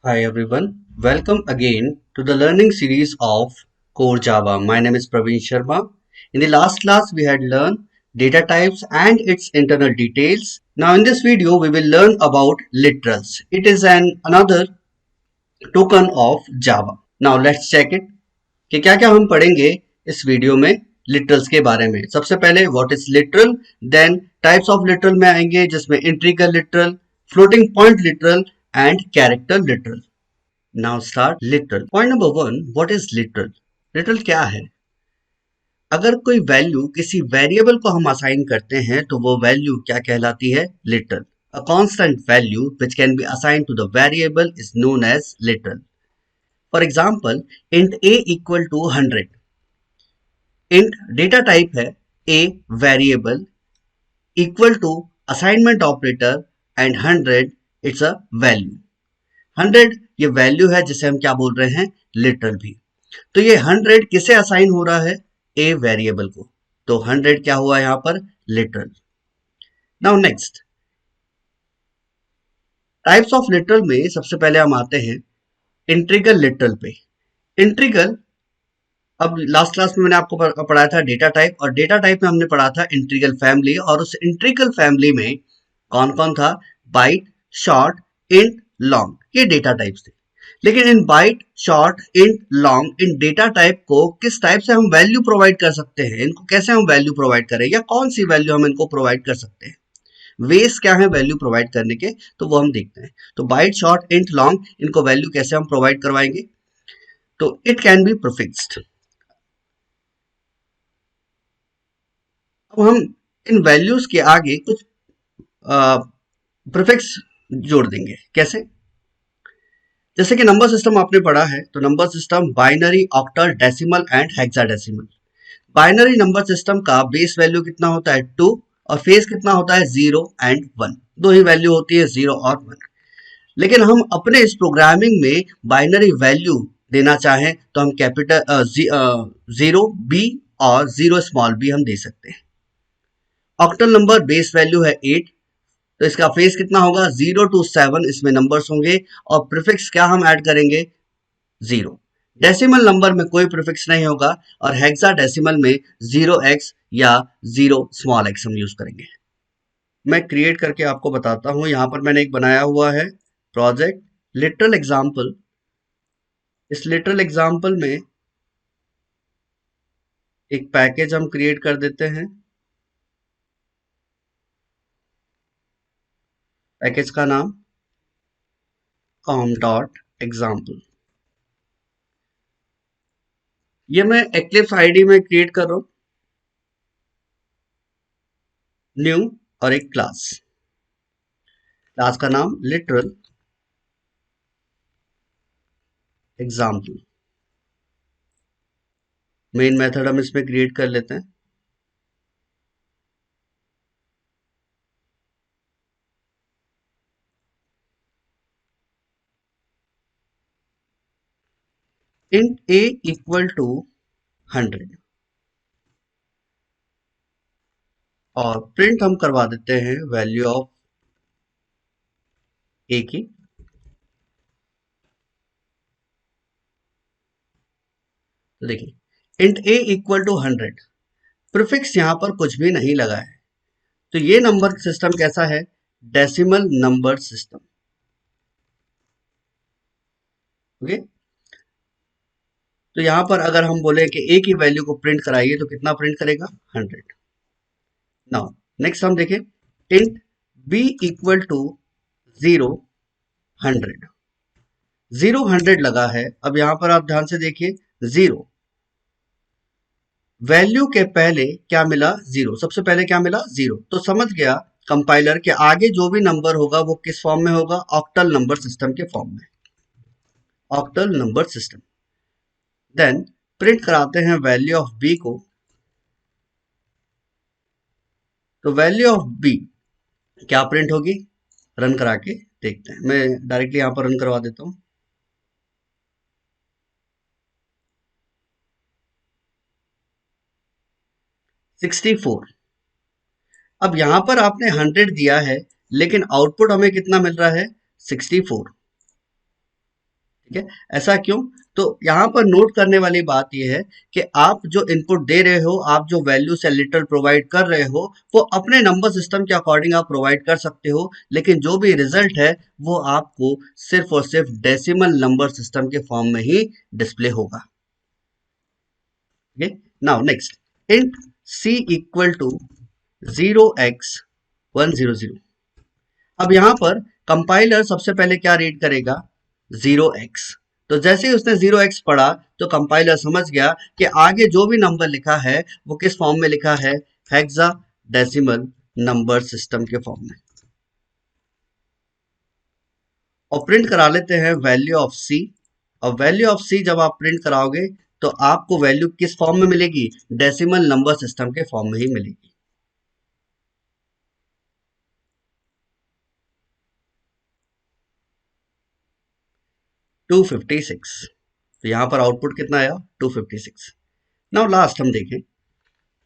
Hi everyone, welcome again to the learning series of Core Java. My name is Praveen Sharma. In the last class, we had learned data types and its internal details. Now in this video, we will learn about literals. It is another token of Java. Now let's check it कि क्या क्या हम पढ़ेंगे इस video में literals के बारे में। सबसे पहले what is literal, then types of literal में आएंगे जिसमें integral literal, floating point literal and character literal. Now start literal. Point number one, what is literal. Literal क्या है? अगर कोई वैल्यू किसी वेरिएबल को हम असाइन करते हैं तो वो वैल्यू क्या कहलाती है? Literal. A constant value which can be assigned to the variable is known as literal. For example, int a equal to 100। int data type है, a variable, equal to assignment operator and 100 it's a value. 100 ये value है जिसे हम क्या बोल रहे हैं? Literal भी। तो ये 100 किसे असाइन हो रहा है? ए वेरिएबल को। तो 100 क्या हुआ यहां पर? Literal. Now next, types of literal में सबसे पहले हम आते हैं इंट्रीगल लिटरल पे। इंट्रीगल, अब लास्ट क्लास में मैंने आपको पढ़ाया था डेटा टाइप, और डेटा टाइप में हमने पढ़ा था इंट्रीगल फैमिली, और उस इंट्रीगल फैमिली में कौन कौन था? बाइट, शॉर्ट, इंट, लॉन्ग, ये डेटा टाइप्स थे। लेकिन इन बाइट, शॉर्ट, इंट, लॉन्ग, इन डेटा टाइप को किस टाइप से हम वैल्यू प्रोवाइड कर सकते हैं, इनको कैसे हम वैल्यू प्रोवाइड करें, या कौन सी वैल्यू हम इनको प्रोवाइड कर सकते हैं, वेस क्या है वैल्यू प्रोवाइड करने के, तो वो हम देखते हैं। तो बाइट, शॉर्ट, इंट, लॉन्ग, इनको वैल्यू कैसे हम प्रोवाइड करवाएंगे? तो इट कैन बी प्रीफिक्स्ड। अब हम इन वैल्यूज के आगे कुछ प्रीफिक्स जोड़ देंगे। कैसे? जैसे कि नंबर सिस्टम आपने पढ़ा है, तो number system binary, octal, decimal and hexadecimal. Binary number system का बेस वैल्यू कितना होता है? 2, और फेस कितना होता है? 0 एंड 1। दो ही वैल्यू होती है, 0 और 1। लेकिन हम अपने इस प्रोग्रामिंग में बाइनरी वैल्यू देना चाहें तो हम कैपिटल 0 बी और 0 स्मॉल बी हम दे सकते हैं। ऑक्टल नंबर बेस वैल्यू है 8, तो इसका फेस कितना होगा? 0 to 7 इसमें नंबर्स होंगे, और प्रीफिक्स क्या हम ऐड करेंगे? 0। डेसिमल नंबर में कोई प्रीफिक्स नहीं होगा, और हेक्सा डेसिमल में 0x या 0 स्मॉल x हम यूज करेंगे। मैं क्रिएट करके आपको बताता हूं। यहां पर मैंने एक बनाया हुआ है प्रोजेक्ट लिटरल एग्जाम्पल। इस लिटरल एग्जाम्पल में एक पैकेज हम क्रिएट कर देते हैं। पैकेज का नाम com.example। ये मैं एक्लिप्स आईडी में क्रिएट कर रहा हूं, न्यू, और एक क्लास। क्लास का नाम लिटरल एग्जाम्पल। मेन मेथड हम इसमें क्रिएट कर लेते हैं। int a इक्वल टू 100, और प्रिंट हम करवा देते हैं वैल्यू ऑफ a की। तो देखिए, int a equal to 100, prefix यहां पर कुछ भी नहीं लगा है। तो ये नंबर सिस्टम कैसा है? Decimal number system. ओके, तो यहां पर अगर हम बोले कि a की वैल्यू को प्रिंट कराइए तो कितना प्रिंट करेगा? 100। नाउ नेक्स्ट हम देखें, int b इक्वल टू 0 100। 0 100 लगा है। अब यहां पर आप ध्यान से देखिए, 0 वैल्यू के पहले क्या मिला? 0। सबसे पहले क्या मिला? 0। तो समझ गया कंपाइलर के आगे जो भी नंबर होगा वो किस फॉर्म में होगा? ऑक्टल नंबर सिस्टम के फॉर्म में। Octal number system. Then print कराते हैं वैल्यू ऑफ बी को। तो वैल्यू ऑफ बी क्या प्रिंट होगी? रन करा के देखते हैं। मैं डायरेक्टली यहां पर रन करवा देता हूं। Sixty four. अब यहां पर आपने 100 दिया है, लेकिन आउटपुट हमें कितना मिल रहा है? 64। ठीक है। ऐसा क्यों? तो यहाँ पर नोट करने वाली बात यह है कि आप जो इनपुट दे रहे हो, आप जो वैल्यू से लिटरल प्रोवाइड कर रहे हो, वो अपने नंबर सिस्टम के अकॉर्डिंग आप प्रोवाइड कर सकते हो, लेकिन जो भी रिजल्ट है वो आपको सिर्फ और सिर्फ डेसिमल नंबर सिस्टम के फॉर्म में ही डिस्प्ले होगा। Okay. Now next, int c equal to 0x100। अब यहाँ पर कंपाइलर सबसे पहले क्या रीड करेगा? 0x। तो जैसे ही उसने 0x पढ़ा तो कंपाइलर समझ गया कि आगे जो भी नंबर लिखा है वो किस फॉर्म में लिखा है? हेक्साडेसिमल नंबर सिस्टम के फॉर्म में। और प्रिंट करा लेते हैं वैल्यू ऑफ सी। और वैल्यू ऑफ सी जब आप प्रिंट कराओगे तो आपको वैल्यू किस फॉर्म में मिलेगी? डेसिमल नंबर सिस्टम के फॉर्म में ही मिलेगी। 256। तो यहां पर आउटपुट कितना आया? 256। नाउ लास्ट हम देखें,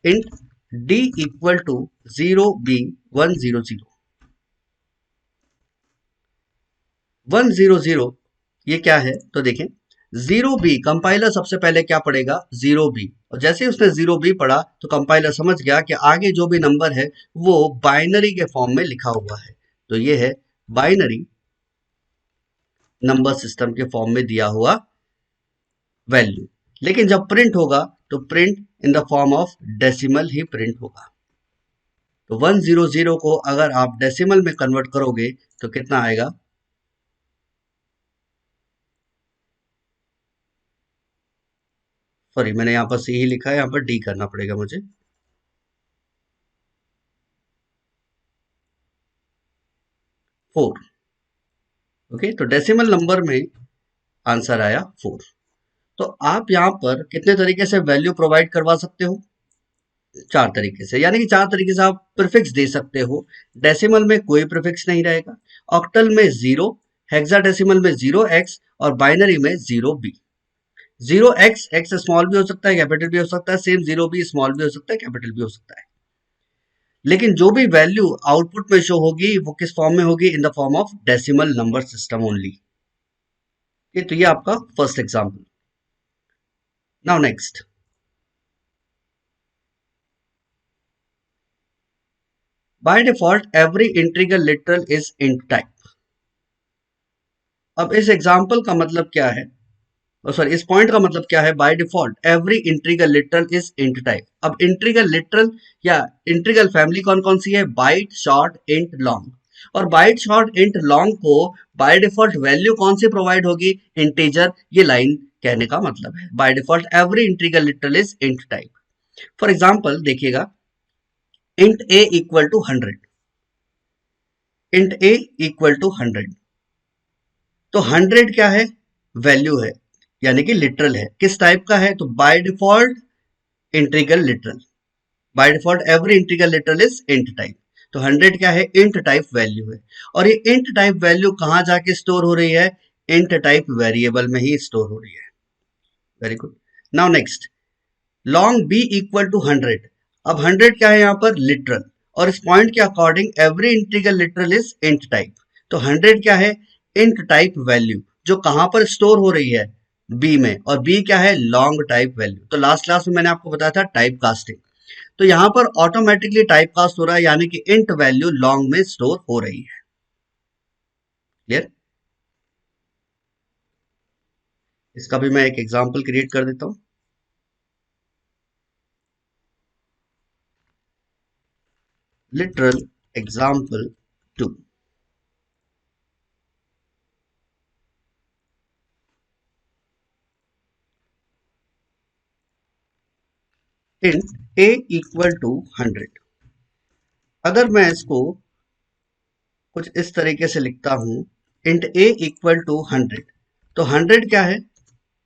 int D equal to 0b100। 100 ये क्या है? तो देखें, 0b कंपाइलर सबसे पहले क्या पढ़ेगा? 0b। और जैसे ही उसने 0b पढ़ा तो कंपाइलर समझ गया कि आगे जो भी नंबर है वो बाइनरी के फॉर्म में लिखा हुआ है। तो ये है बाइनरी नंबर सिस्टम के फॉर्म में दिया हुआ वैल्यू। लेकिन जब प्रिंट होगा तो print in the form of decimal he print होगा। तो 100 को अगर आप डेसिमल में कन्वर्ट करोगे तो कितना आएगा? सॉरी, मैंने यहां पर सी ही लिखा है, यहां पर डी करना पड़ेगा मुझे। 4। ओके, तो डेसिमल नंबर में आंसर आया 4। तो आप यहां पर कितने तरीके से वैल्यू प्रोवाइड करवा सकते हो? 4 तरीके से, यानी कि 4 तरीके से आप प्रीफिक्स दे सकते हो। डेसिमल में कोई प्रीफिक्स नहीं रहेगा, ऑक्टल में 0, हेक्साडेसिमल में 0x और बाइनरी में 0b। 0x, एक्स स्मॉल भी हो सकता है, कैपिटल भी हो सकता है, सेम 0b स्मॉल भी हो सकता है, कैपिटल भी हो सकता है। लेकिन जो भी वैल्यू आउटपुट में शो होगी वो किस फॉर्म में होगी? In the form of decimal number system only. ये तो ये आपका first example. Now next, bye default every integral literal is int type. अब इस एग्जांपल का मतलब क्या है? सॉरी, इस पॉइंट का मतलब क्या है? By default every integral literal is int type. अब इंटीग्रल लिटरल या इंटीग्रल फैमिली कौन कौन सी है? Byte, short, int, long. और बाइट, शॉर्ट, इंट, लॉन्ग को बाय डिफॉल्ट वैल्यू कौन सी प्रोवाइड होगी? इंटीजर। ये लाइन कहने का मतलब है by default every integral literal is int type. For example देखिएगा, int a equal to 100। Int a equal to 100। तो 100 क्या है? वैल्यू है, यानी कि लिटरल है। किस टाइप का है? तो by default integral literal. Bye default every integral literal is int type. तो 100 क्या है? इंट टाइप वैल्यू है। और ये इंट टाइप वैल्यू कहां जाके स्टोर हो रही है? इंट टाइप वेरिएबल में ही स्टोर हो रही है। Very good. Now next, long b equal to 100। अब 100 क्या है यहाँ पर? लिटरल। और इस पॉइंट के according every integral literal is int type. तो 100 क्या है? इंट टाइप वैल्यू, जो कहां पर स्टोर हो रही है? बी में। और बी क्या है? Long type value. तो लास्ट क्लास में मैंने आपको बताया था टाइप कास्टिंग। तो यहां पर ऑटोमेटिकली टाइप कास्ट हो रहा है, यानी कि इंट वैल्यू लॉन्ग में स्टोर हो रही है। क्लियर? इसका भी मैं एक एग्जांपल क्रिएट कर देता हूं। Literal example 2। Int a equal to 100। अगर मैं इसको कुछ इस तरीके से लिखता हूं, इंट ए इक्वल टू 100। तो 100 क्या है?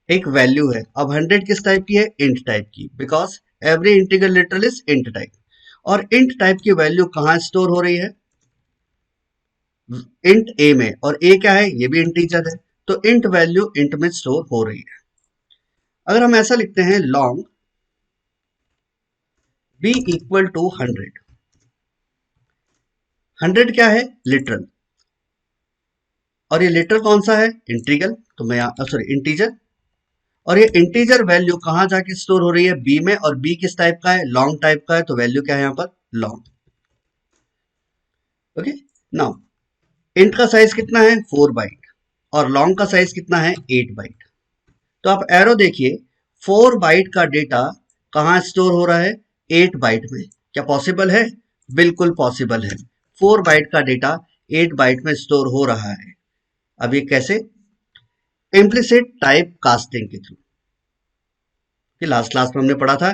एक वैल्यू है। अब 100 किस टाइप की है? इंट टाइप की, because every integral literal is int type. और इंट टाइप की वैल्यू कहां स्टोर हो रही है? इंट ए में। और ए क्या है? ये भी इंटीजर है। तो इंट वैल्यू इंट में स्टोर हो रही है। अगर हम ऐसा लिखते हैं, लॉन्ग बी इक्वल टू 100। 100 क्या है? लिटरल। और ये लिटरल कौन सा है? इंटीग्रल। तो मैं यहाँ सॉरी इंटीजर, और ये इंटीजर वैल्यू कहाँ जाके स्टोर हो रही है? बी में, और बी किस टाइप का है? लॉन्ग टाइप का है, तो वैल्यू क्या है यहाँ पर? लॉन्ग। ओके, नाउ इंट का साइज कितना है? 4 बाइट, और लॉन्ग का साइज कितना है? 8 बाइट। तो आप एरो देखिए, 4 बाइट का डेटा कहाँ स्टोर हो रहा है? 8 बाइट में। क्या पॉसिबल है? बिल्कुल पॉसिबल है। 4 बाइट का डेटा 8 बाइट में स्टोर हो रहा है। अब ये कैसे? इम्प्लिसिट टाइप कास्टिंग के थ्रू। लास्ट क्लास में हमने पढ़ा था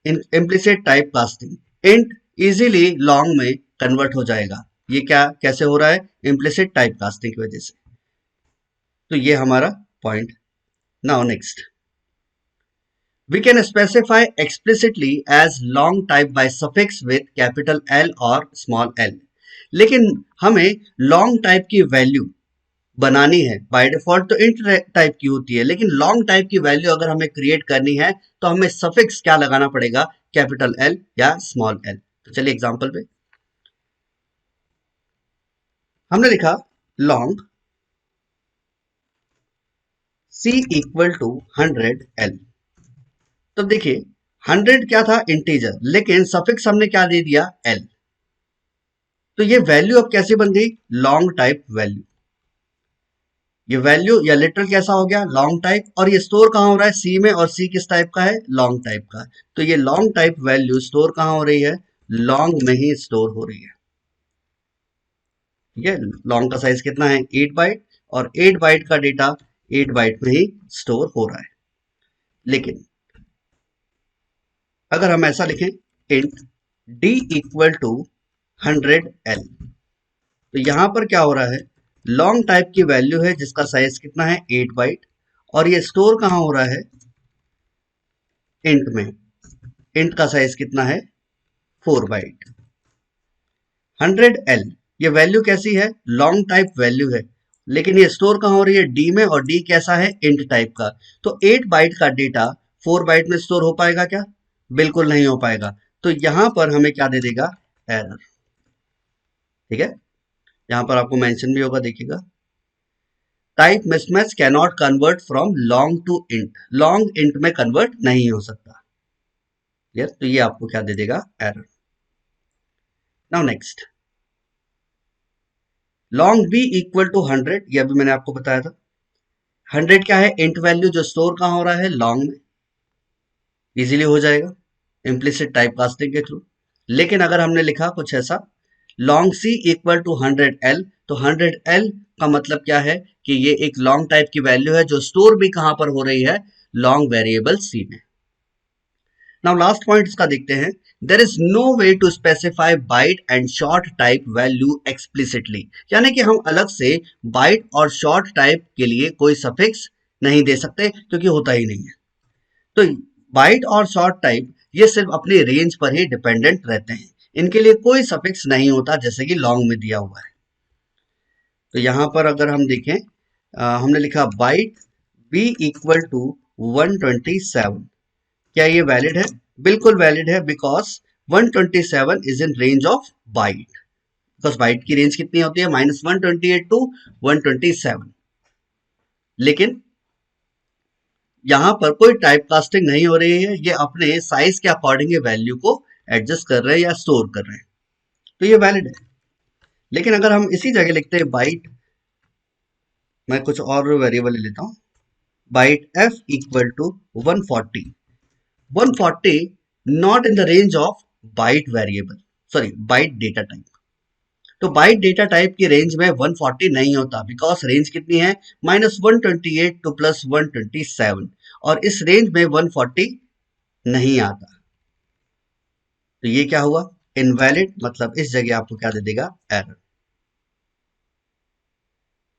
implicit type casting. Int easily long में कन्वर्ट हो जाएगा। ये क्या कैसे हो रहा है? इम्प्लिसिट टाइप कास्टिंग की वजह से। तो ये हमारा point. Now next, we can specify explicitly as long type by suffix with capital L और small l। लेकिन हमें लॉन्ग टाइप की वैल्यू बनानी है। बाय डिफॉल्ट तो इंट टाइप की होती है, लेकिन लॉन्ग टाइप की वैल्यू अगर हमें क्रिएट करनी है तो हमें सफिक्स क्या लगाना पड़ेगा? कैपिटल एल या स्मॉल एल। तो चलिए एग्जांपल पे हमने लिखा long c equal to 100l। तो देखिए 100 क्या था? इंटीजर, लेकिन सफिक्स हमने क्या दे दिया? l। तो ये वैल्यू अब कैसे बन गई? Long type value. ये वैल्यू या लिटरल कैसा हो गया? Long type. और ये स्टोर कहाँ हो रहा है? सी में, और सी किस टाइप का है? लॉन्ग टाइप का। तो ये लॉन्ग टाइप वैल्यू स्टोर कहाँ हो रही है? लॉन्ग में ही स्टोर हो रही है। ठीक है, लॉन्ग का साइज कितना है? 8 बाइट, और 8 बाइट का डेटा 8 बाइट में ही स्टोर हो रहा है। लेकिन अगर हम ऐसा लिखें int d equal to 100l, तो यहां पर क्या हो रहा है? लॉन्ग टाइप की वैल्यू है जिसका साइज कितना है? 8 बाइट, और ये स्टोर कहां हो रहा है? इंट में। इंट का साइज कितना है? 4 बाइट। 100l ये वैल्यू कैसी है? लॉन्ग टाइप वैल्यू है, लेकिन ये स्टोर कहां हो रही है? डी में, और डी कैसा है? इंट टाइप का। तो 8 बाइट का डेटा 4 बाइट में स्टोर हो पाएगा क्या? बिल्कुल नहीं हो पाएगा। तो यहां पर हमें क्या दे देगा? एरर। ठीक है, यहां पर आपको मेंशन भी होगा, देखिएगा type mismatch cannot convert from long to int. Long int में कन्वर्ट नहीं हो सकता। क्लियर? तो ये आपको क्या दे देगा? Error. Now next, long b equal to 100, ये अभी मैंने आपको बताया था। 100 क्या है? इंट वैल्यू, जो स्टोर कहां हो रहा है? लॉन्ग में। इजीली हो जाएगा इम्प्लिसिट टाइप कास्टिंग के थ्रू। लेकिन अगर हमने लिखा कुछ ऐसा long C equal to 100l, तो 100l का मतलब क्या है? कि ये एक लॉन्ग टाइप की वैल्यू है जो स्टोर भी कहां पर हो रही है? लॉन्ग वेरिएबल सी में। नाउ लास्ट पॉइंट इसका देखते हैं। There is no way to specify byte and short type value explicitly. यानी कि हम अलग से बाइट और शॉर्ट टाइप के लिए कोई सफिक्स नहीं दे सकते, क्योंकि होता ही नहीं है। तो बाइट और शॉर्ट टाइप ये सिर्फ अपनी रेंज पर ही डिपेंडेंट रहते हैं। इनके लिए कोई सफिक्स नहीं होता, जैसे कि लॉन्ग में दिया हुआ है। तो यहां पर अगर हम देखें, हमने लिखा बाइट बी इक्वल टू 127। क्या ये वैलिड है? बिल्कुल वैलिड है, because 127 is in range of byte. Because byte की रेंज कितनी होती है? -128 टू 127। लेकिन यहां पर कोई टाइप कास्टिंग नहीं हो रही है, ये अपने साइज के अकॉर्डिंग वैल्यू को एडजस्ट कर रहे हैं या स्टोर कर रहे हैं। तो ये वैलिड है। लेकिन अगर हम इसी जगह लिखते हैं बाइट, मैं कुछ और वेरिएबल ले लेता हूं, byte f equal to 140। 140 not in the range of byte variable, sorry byte data type. तो बाइट डेटा टाइप की रेंज में 140 नहीं होता, बिकॉज रेंज कितनी है? -128 टू +127, और इस रेंज में 140 नहीं आता। तो ये क्या हुआ? इनवैलिड। मतलब इस जगह आपको क्या दे देगा? एरर।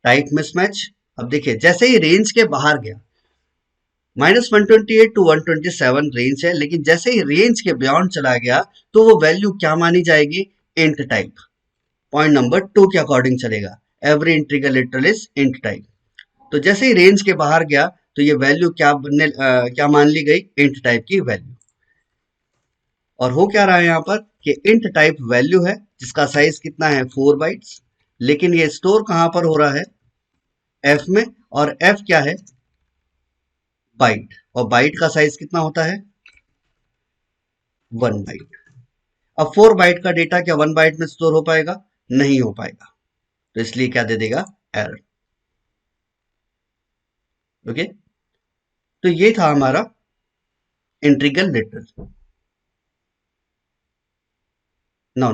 Type mismatch. अब देखिए जैसे ही रेंज के बाहर गया, -128 टू 127 रेंज है, लेकिन जैसे ही रेंज के बियॉन्ड चला गया तो वो वैल्यू क्या मानी जाएगी? Int type. पॉइंट नंबर 2 के अकॉर्डिंग चलेगा। Every integral literal is int type. तो जैसे ही रेंज के बाहर गया तो ये वैल्यू क्या मान ली गई? इंट टाइप की वैल्यू। और हो क्या रहा है यहाँ पर कि इंट टाइप वैल्यू है जिसका साइज कितना है? 4 बाइट्स। लेकिन ये स्टोर कहां पर हो रहा है? एफ में, और एफ क्या है, बाइट, और बाइट का साइज कितना होता है, 1 बाइट। अब 4 बाइट का डेटा क्या 1 बाइट में स्टोर हो पाएगा, नहीं हो पाएगा, तो इसलिए क्या दे देगा, एरर। ओके, तो ये था हमारा इंटीग्रल लिटरल। नाउ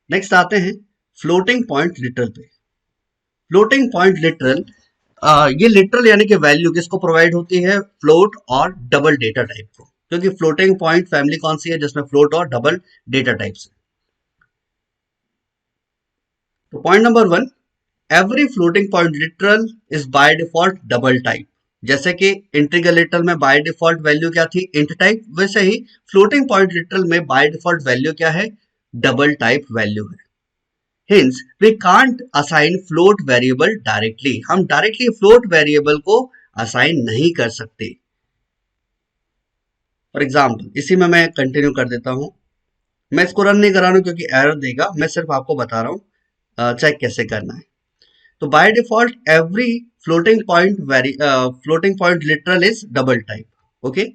नेक्स्ट आते हैं फ्लोटिंग पॉइंट लिटरल पे। फ्लोटिंग पॉइंट लिटरल, ये लिटरल यानी कि वैल्यू किसको प्रोवाइड होती है, फ्लोट और डबल डेटा टाइप को, क्योंकि फ्लोटिंग पॉइंट फैमिली कौन सी है जिसमें फ्लोट और डबल डेटा टाइप्स है। तो point number 1, every floating point literal is by default double type. जैसे कि इंटीग्रल लिटरल में बाय डिफॉल्ट वैल्यू क्या थी, इंट टाइप, वैसे ही फ्लोटिंग पॉइंट लिटरल में बाय डिफॉल्ट वैल्यू क्या है, डबल टाइप वैल्यू है। Hence, we can't assign float variable directly. हम डायरेक्टली फ्लोट वेरिएबल को असाइन नहीं कर सकते। फॉर एग्जाम्पल, इसी में मैं कंटिन्यू कर देता हूं। मैं इसको रन नहीं करा रहा हूं क्योंकि एरर देगा, मैं सिर्फ आपको बता रहा हूं चेक कैसे करना है। तो bye default every floating point literal is double type. Okay,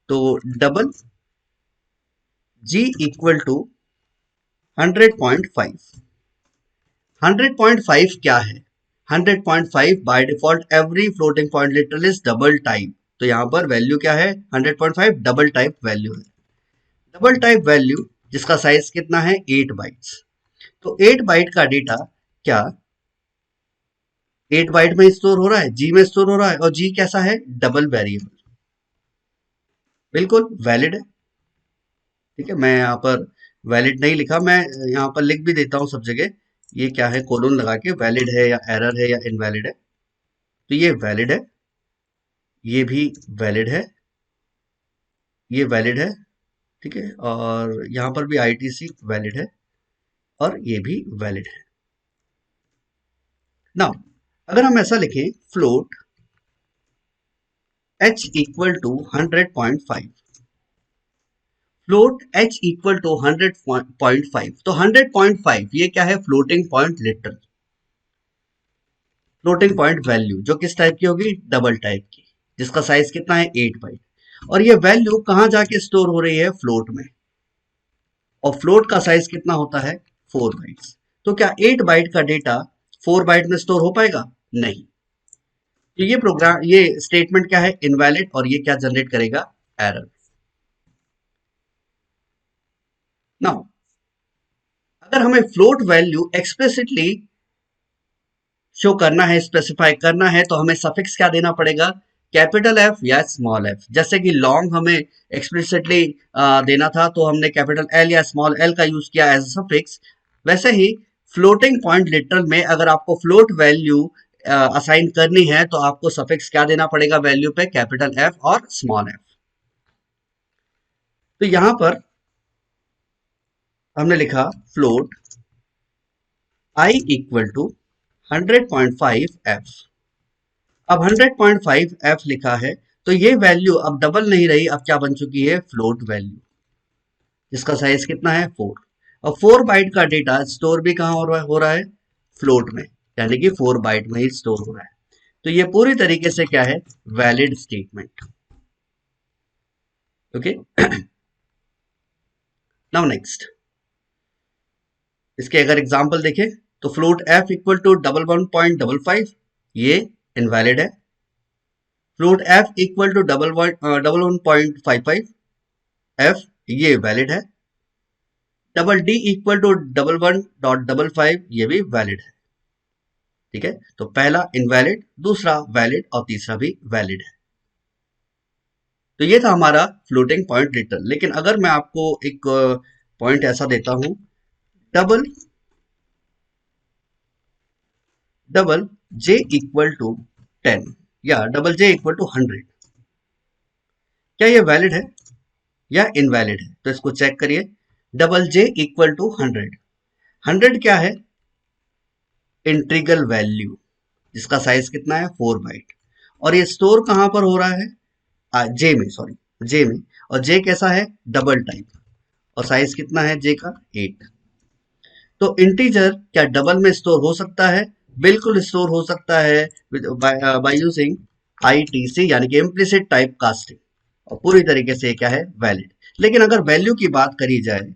तो डबल g इक्वल टू 100.5। 100.5 क्या है, 100.5 bye default every floating point literal is double type. तो यहां पर वैल्यू क्या है, 100.5 डबल टाइप वैल्यू है। डबल टाइप वैल्यू जिसका साइज कितना है, 8 बाइट्स। तो 8 बाइट का डेटा क्या 8 बाइट में स्टोर हो रहा है, जी में स्टोर हो रहा है, और जी कैसा है, डबल वेरिएबल, बिल्कुल वैलिड है। ठीक है, मैं यहाँ पर वैलिड नहीं लिखा, मैं यहाँ पर लिख भी देता हूँ सब जगह, ये क्या है, कोलोन लगा के, वैलिड है या एरर है या इनवैलिड है। तो ये वैलिड है, ये भी वैलिड है, ये वैलिड है, ठीक है, और यहाँ पर भी आईटीसी वैलिड है, और ये भी वैलिड है। नाउ अगर हम ऐसा लिखें, float h equal to 100.5, float h equal to 100.5, तो 100.5 ये क्या है, floating point literal, floating point value जो किस टाइप की होगी, डबल टाइप की, जिसका साइज कितना है, 8 बाइट। और ये वैल्यू कहां जाके स्टोर हो रही है, फ्लोट में, और फ्लोट का साइज कितना होता है, 4 बाइट्स। तो क्या 8 बाइट का डेटा 4 बाइट में स्टोर हो पाएगा, नहीं। तो ये प्रोग्राम, ये स्टेटमेंट क्या है, इनवैलिड, और ये क्या जनरेट करेगा, एरर। नाउ अगर हमें फ्लोट वैल्यू एक्सप्लिसिटली शो करना है, स्पेसिफाई करना है, तो हमें सफिक्स क्या देना पड़ेगा, कैपिटल एफ या स्मॉल एफ। जैसे कि लॉन्ग हमें एक्सप्लिसिटली देना था, तो हमने कैपिटल एल या स्मॉल एल का यूज किया एज सफिक्स। वैसे ही फ्लोटिंग पॉइंट लिटरल में अगर आपको फ्लोट वैल्यू असाइन करनी है, तो आपको सफिक्स क्या देना पड़ेगा, वैल्यू पे कैपिटल एफ और स्मॉल एफ। तो यहां पर हमने लिखा float i equal to 100.5 f. अब 100.5 एफ लिखा है, तो ये वैल्यू अब डबल नहीं रही, अब क्या बन चुकी है, फ्लोट वैल्यू, जिसका साइज कितना है, 4। और 4 बाइट का डेटा स्टोर भी कहां हो रहा है, फ्लोट में, यानी कि 4 बाइट में ही स्टोर हो रहा है। तो ये पूरी तरीके से क्या है, valid statement. Okay, now next, इसके अगर एग्जांपल देखें, तो फ्लोट एफ इक्वल टू 11.55, ये इनवैलिड है। Float f equal to 11.55 f, ये वैलिड है। डबल डी इक्वल टू 11.55, ये भी वैलिड है। ठीक है, तो पहला इनवैलिड, दूसरा वैलिड, और तीसरा भी वैलिड है। तो ये था हमारा फ्लोटिंग पॉइंट लिटरल। लेकिन अगर मैं आपको एक पॉइंट ऐसा देता हूं, double double j equal to 10 या डबल जे इक्वल टू 100, क्या ये वैलिड है या इनवैलिड है, तो इसको चेक करिए। डबल जे इक्वल टू 100, 100 क्या है, इंटीग्रल वैल्यू, जिसका साइज कितना है, 4 बाइट, और ये स्टोर कहां पर हो रहा है, जे में, सॉरी, जे में, और जे कैसा है, डबल टाइप, और साइज कितना है जे का, 8। तो इंटीजर क्या डबल में स्टोर हो सकता है, बिल्कुल स्टोर हो सकता है बाय यूजिंग आईटीसी यानी कि इम्प्लिसिट टाइप कास्टिंग, और पूरी तरीके से क्या है, वैलिड। लेकिन अगर वैल्यू की बात करी जाए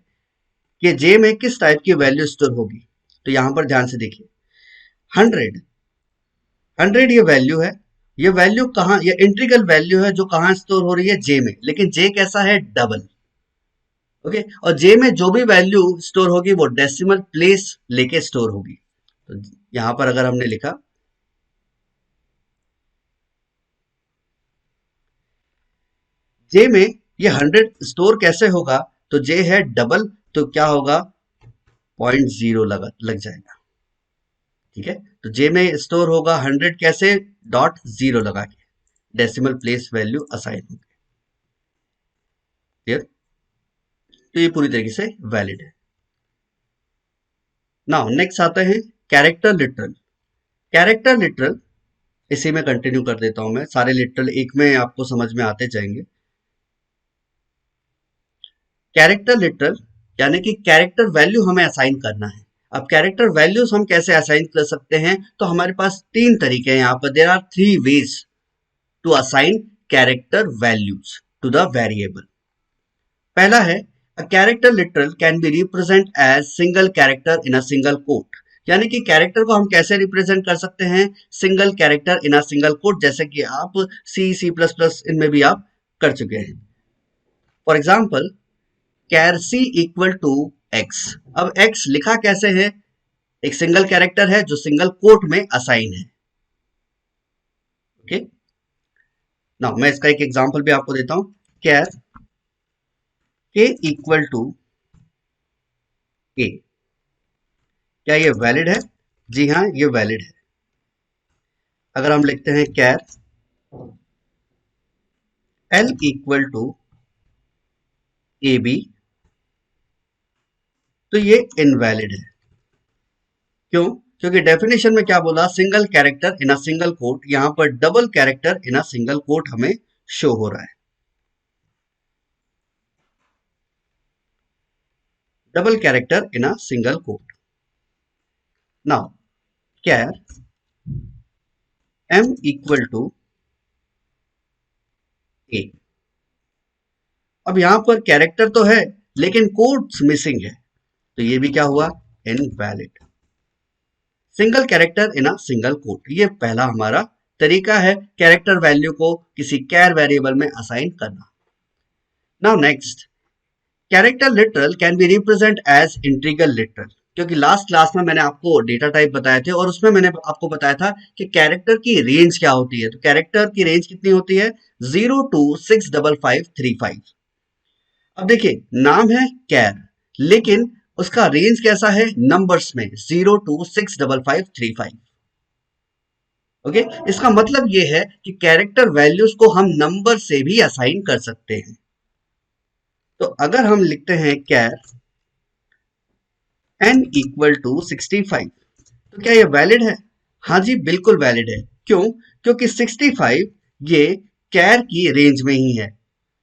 कि जे में किस टाइप की वैल्यू स्टोर होगी, तो यहां पर ध्यान से देखिए, 100 ये वैल्यू है। ये वैल्यू कहाँ, ये इंटीग्रल वैल्यू है जो कहाँ स्टोर हो रही है, जे में। लेकिन जे कैसा है, डबल। ओके, और जे में जो भी वैल्यू स्टोर होगी वो डेसिमल प्लेस लेके स्टोर होगी। तो यहां पर अगर हमने लिखा जे में ये 100 स्टोर कैसे होगा, तो जे है डबल, तो क्या होगा, 0.0 लग जाएगा। ठीक है, तो जे में स्टोर होगा 100 कैसे, डॉट जीरो लगा के, डेसिमल प्लेस वैल्यू असाइन होगी। क्लियर? तो ये पूरी तरीके से वैलिड है। नाउ नेक्स्ट आते हैं कैरेक्टर लिटरल। कैरेक्टर लिटरल, इसी में कंटिन्यू कर देता हूं मैं, सारे लिटरल एक में आपको समझ में आते जाएंगे। कैरेक्टर लिटरल यानी कि कैरेक्टर वैल्यू हमें असाइन करना है। अब कैरेक्टर वैल्यूज हम कैसे असाइन कर सकते हैं, तो हमारे पास तीन तरीके हैं यहाँ पर। There are three ways to assign character values to the variable. पहला है, a character literal can be represent as single character in a single quote. यानी कि कैरेक्टर को हम कैसे रिप्रेजेंट कर सकते हैं, single character in a single coat, जैसे कि आप C++ इनमें भी आप कर चुके हैं। For example, char c equal to x. अब एक्स लिखा कैसे है, एक सिंगल कैरेक्टर है जो सिंगल कोट में असाइन है। ओके, नाउ मैं इसका एक एग्जांपल भी आपको देता हूं। कैर के इक्वल टू ए, क्या ये वैलिड है? जी हाँ, ये वैलिड है। अगर हम लिखते हैं char l equal to a b, तो ये इनवैलिड है। क्यों? क्योंकि डेफिनेशन में क्या बोला, single character in a single quote. यहां पर double character in a single quote हमें शो हो रहा है। Double character in a single quote. Now char m equal to a. अब यहां पर कैरेक्टर तो है लेकिन कोट्स मिसिंग है, तो ये भी क्या हुआ, invalid. Single character in a single quote, ये पहला हमारा तरीका है कैरेक्टर वैल्यू को किसी कैर वेरिएबल में असाइन करना। Now next, character literal can be represent as integral literal. क्योंकि लास्ट क्लास में मैंने आपको डेटा टाइप बताए थे और उसमें मैंने आपको बताया था कि कैरेक्टर की रेंज क्या होती है। तो कैरेक्टर की रेंज कितनी होती है, 0 to 65535। अब देखिए, नाम है कैर, लेकिन उसका रेंज कैसा है, नंबर्स में, 0 to 65535। ओके, इसका मतलब ये है कि कैरेक्टर वैल्यूज को हम नंबर से भी असाइन कर सकते हैं। तो अगर हम लिखते हैं कैर n इक्वल टू 65, तो क्या ये वैलिड है? हाँ जी, बिल्कुल वैलिड है। क्यों? क्योंकि 65 ये कैर की रेंज में ही है।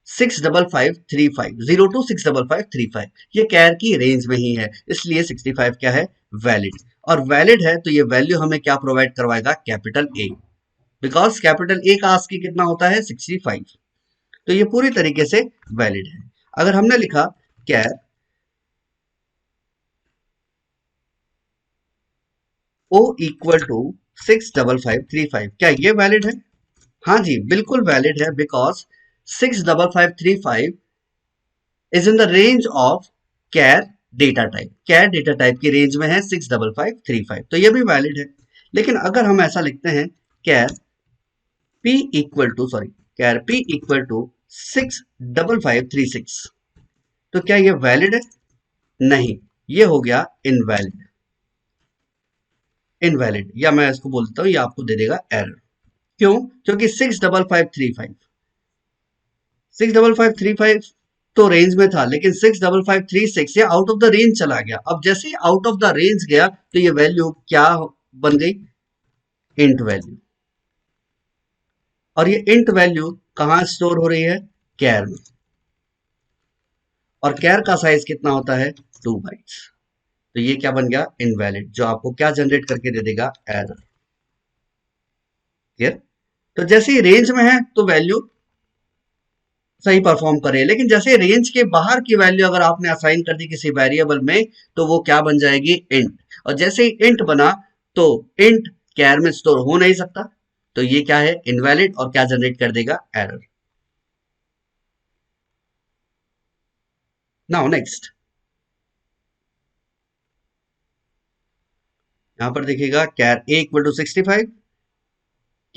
65535, 0 to 65535, ये कैर की रेंज में ही है, इसलिए 65 क्या है, वैलिड। और वैलिड है तो ये वैल्यू हमें क्या प्रोवाइड करवाएगा, capital A. Because capital A का आस्की कितना होता है, 65। तो ये पूरी तरीके से वैलिड है। अगर हमने लिखा कैर ओ इक्वल टू 65535, क्या ये वैलिड है? हाँ जी, बिल्कुल वैलिड है। Because 65535 is in the range of char data type. Char data type की रेंज में है 65535, तो ये भी वैलिड है। लेकिन अगर हम ऐसा लिखते हैं char p equal to, sorry, char p equal to 65536, तो क्या ये वैलिड है? नहीं, ये हो गया इनवैलिड। इनवैलिड, या मैं इसको बोलता हूँ, ये आपको दे देगा एरर। क्यों? क्योंकि 65535 तो रेंज में था, लेकिन 65536 ये आउट ऑफ द रेंज चला गया। अब जैसे ही आउट ऑफ द रेंज गया तो ये वैल्यू क्या बन गई, इंट वैल्यू। और ये इंट वैल्यू कहाँ स्टोर हो रही है, कैर में। और कैर का साइज कितना होता है, 2 बाइट्स। तो ये क्या बन गया, इनवैलिड, जो आपको क्या जनरेट करके दे देगा, एरर। क्लियर। तो जैसे ही रेंज में है तो वैल्यू सही परफॉर्म करे, लेकिन जैसे रेंज के बाहर की वैल्यू अगर आपने असाइन कर दी किसी वेरिएबल में तो वो क्या बन जाएगी, इंट। और जैसे ही इंट बना तो इंट कैर में स्टोर हो नहीं सकता, तो ये क्या है, इनवैलिड, और क्या जनरेट कर देगा, एरर। नाउ नेक्स्ट, यहां पर देखिएगा char a equal to 65,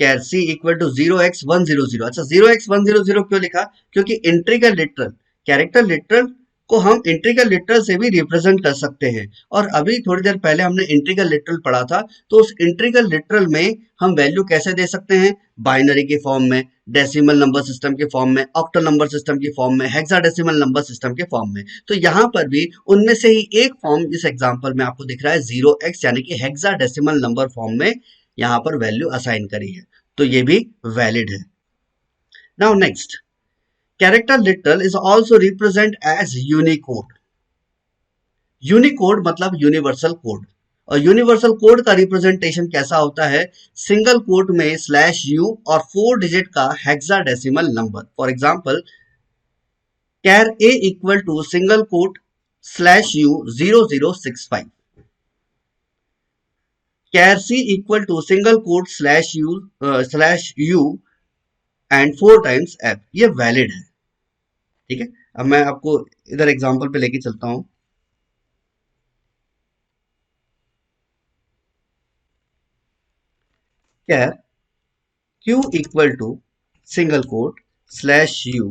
char c equal to 0x100। अच्छा, 0x100 क्यों लिखा, क्योंकि एंट्री का लिटरल, कैरेक्टर लिटरल को हम एंट्री का लिटरल से भी रिप्रेजेंट कर सकते हैं। और अभी थोड़ी देर पहले हमने एंट्री का लिटरल पढ़ा था, तो उस एंट्री का लिटरल में हम वैल्यू कैसे दे सकते हैं, बाइनरी के फॉर्म में, डेसिमल नंबर सिस्टम के फॉर्म में, ऑक्टल नंबर सिस्टम के फॉर्म में, हेक्साडेसिमल नंबर सिस्टम के फॉर्म में। तो यहाँ पर भी उनमें से ही एक फॉर्म इस एग्जाम्पल में आपको दिख रहा है 0x, यानी कि हेक्साडेसिमल नंबर फॉर्म में यहाँ पर वैल्यू असाइन करी है, तो ये भी वैलिड है। Now next, character literal is also represent as Unicode. Unicode मतलब यूनिवर्सल कोड, और यूनिवर्सल कोड का रिप्रेजेंटेशन कैसा होता है, सिंगल कोट में स्लैश यू और 4 डिजिट का hexadecimal number. For example, char a equal to single quote slash u 0065, char c equal to single quote slash u and 4 times f, ये valid है। ठीक है, अब मैं आपको इधर एग्जांपल पे लेके चलता हूं। Char q equal to single quote slash u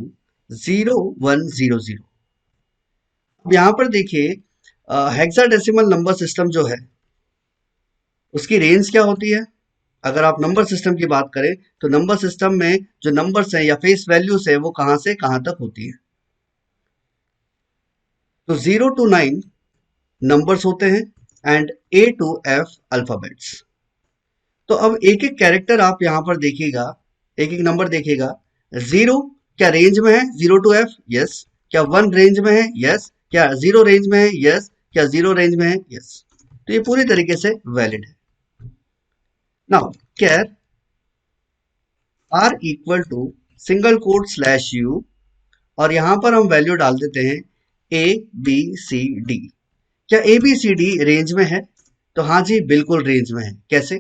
0100। अब यहां पर देखिए, हेक्साडेसिमल नंबर सिस्टम जो है उसकी रेंज क्या होती है। अगर आप नंबर सिस्टम की बात करें तो नंबर सिस्टम में जो नंबर्स हैं या फेस वैल्यूज है वो कहां से कहां तक होती है, तो 0 to 9 नंबर्स होते हैं and A to F alphabets. तो अब एक एक कैरेक्टर आप यहां पर देखिएगा, एक एक नंबर देखिएगा। 0 क्या रेंज में है, 0 to F, यस। क्या 1 रेंज में है, यस। क्या 0 रेंज में है, यस। क्या 0 रेंज में है, यस। तो ये पूरी तरीके से वैलिड है। Now char r equal to single quote slash u, और यहां पर हम वैल्यू डाल देते हैं A B C D। क्या ABCD रेंज में है, तो हाँ जी बिल्कुल रेंज में है। कैसे,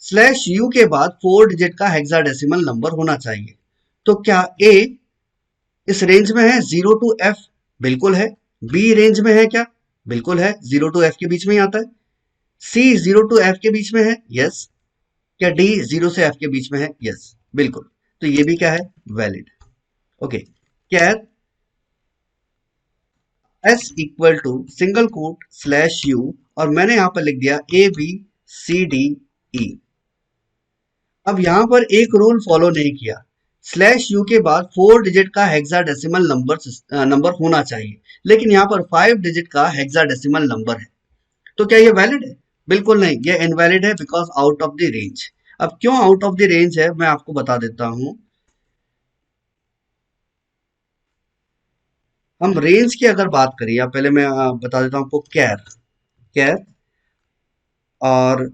स्लैश यू के बाद 4 डिजिट का हेक्साडेसिमल नंबर होना चाहिए। तो क्या ए इस रेंज में है, 0 to F, बिल्कुल है। बी रेंज में है क्या, बिल्कुल है, 0 to F के बीच में ही आता है। सी 0 to F के बीच में है, यस। क्या डी 0 से F के बीच में है, यस, बिल्कुल। तो ये भी क्या है, वैलिड। ओके, क्या s equal to single quote slash u, और मैंने यहां पर लिख दिया ABCDE। अब यहां पर एक रूल फॉलो नहीं किया, स्लैश यू के बाद 4 डिजिट का हेक्साडेसिमल नंबर होना चाहिए, लेकिन यहां पर 5 डिजिट का हेक्साडेसिमल नंबर है। तो क्या ये वैलिड है, बिल्कुल नहीं, ये इनवैलिड है, because out of the range. अब क्यों आउट ऑफ द रेंज है मैं आपको बता देता हूं। हम रेंज की अगर बात करें, या पहले मैं बता देता हूं आपको, कैर कैर और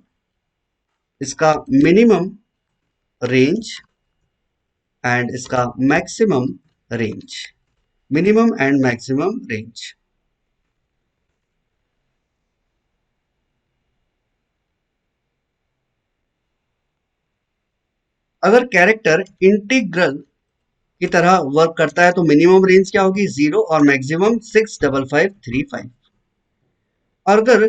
इसका मिनिमम रेंज एंड इसका maximum range, minimum and maximum range. अगर कैरेक्टर इंटीग्रल की तरह वर्क करता है तो मिनिमम रेंज क्या होगी, 0, और मैक्सिमम 65535। और अगर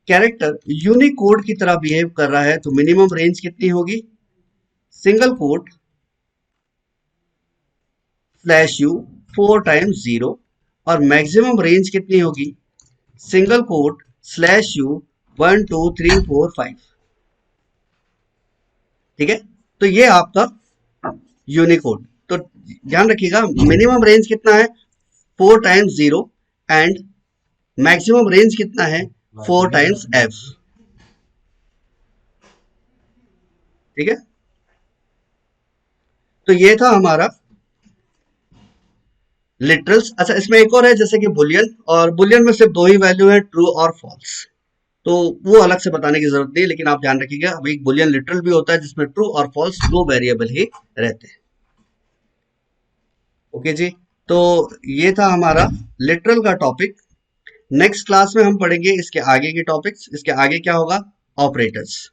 कैरेक्टर यूनिकोड की तरह बिहेव कर रहा है तो मिनिमम रेंज कितनी होगी, single quote slash you 4 times 0, और मैक्सिमम रेंज कितनी होगी, सिंगल कोट स्लैश यू 1 2 3 4 5। ठीक है, तो ये आपका यूनिकोड। तो ध्यान रखिएगा, मिनिमम रेंज कितना है, 4 टाइम्स 0, एंड मैक्सिमम रेंज कितना है, 4 टाइम्स F। ठीक है, तो ये था हमारा लिटरल्स, अच्छा इसमें एक और है जैसे कि बुलियन, और बुलियन में सिर्फ दो ही वैल्यू है, ट्रू और फॉल्स। तो वो अलग से बताने की जरूरत नहीं है, लेकिन आप ध्यान रखिएगा अभी बुलियन लिटरल भी होता है जिसमें ट्रू और फॉल्स दो वेरिएबल ही रहते हैं। ओके जी, तो ये था हमारा लिटरल का टॉपिक। नेक्स्ट क्लास में हम पढ़ेंगे इसके आगे के टॉपिक्स। इसके आगे क्या होगा? ऑपरेटर्स।